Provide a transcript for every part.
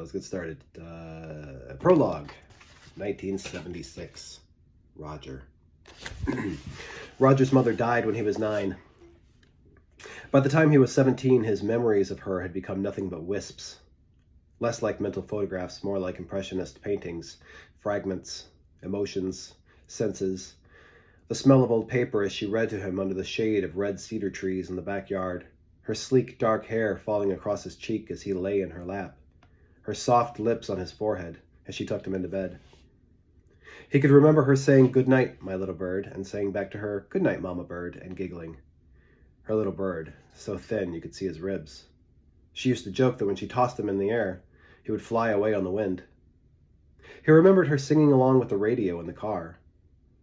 let's get started. Prologue, 1976. Roger. Roger's mother died when he was 9. By the time he was 17, his memories of her had become nothing but wisps. Less like mental photographs, more like impressionist paintings, fragments, emotions, senses. The smell of old paper as she read to him under the shade of red cedar trees in the backyard. Her sleek dark hair falling across his cheek as he lay in her lap. Her soft lips on his forehead as she tucked him into bed. He could remember her saying, "Good night, my little bird," and saying back to her, "Good night, Mama Bird," and giggling. Her little bird, so thin you could see his ribs. She used to joke that when she tossed him in the air, he would fly away on the wind. He remembered her singing along with the radio in the car,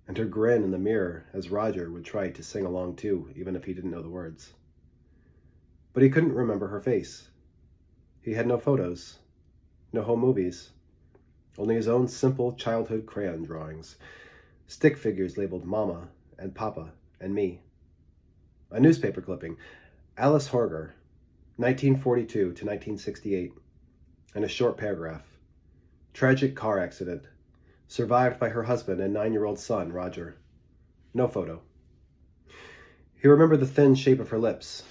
and her grin in the mirror as Roger would try to sing along too, even if he didn't know the words. But he couldn't remember her face. He had no photos, no home movies, only his own simple childhood crayon drawings, stick figures labeled Mama and Papa and me. A newspaper clipping, Alice Horger, 1942 to 1968, and a short paragraph. Tragic car accident, survived by her husband and 9-year-old son, Roger. No photo. He remembered the thin shape of her lips,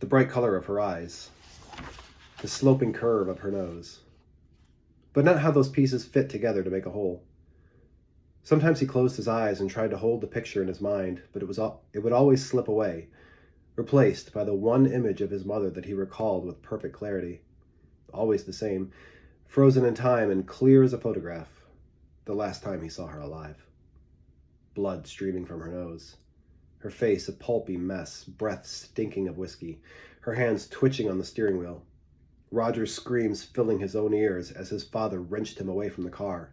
the bright color of her eyes, the sloping curve of her nose, but not how those pieces fit together to make a whole. Sometimes he closed his eyes and tried to hold the picture in his mind, but it would always slip away, replaced by the one image of his mother that he recalled with perfect clarity. Always the same, frozen in time and clear as a photograph, the last time he saw her alive. Blood streaming from her nose, her face a pulpy mess, breath stinking of whiskey, her hands twitching on the steering wheel. Roger's screams filling his own ears as his father wrenched him away from the car,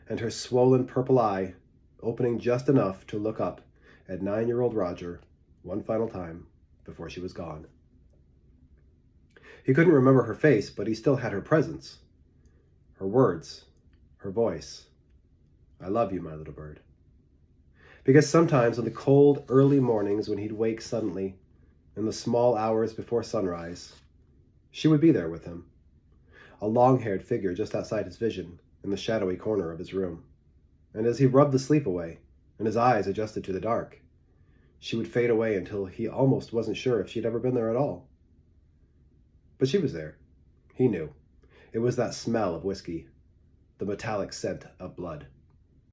and her swollen purple eye opening just enough to look up at 9-year-old Roger one final time before she was gone. He couldn't remember her face, but he still had her presence, her words, her voice. "I love you, my little bird." Because sometimes in the cold, early mornings when he'd wake suddenly, in the small hours before sunrise, she would be there with him, a long-haired figure just outside his vision in the shadowy corner of his room. And as he rubbed the sleep away and his eyes adjusted to the dark, she would fade away until he almost wasn't sure if she'd ever been there at all. But she was there. He knew. It was that smell of whiskey, the metallic scent of blood.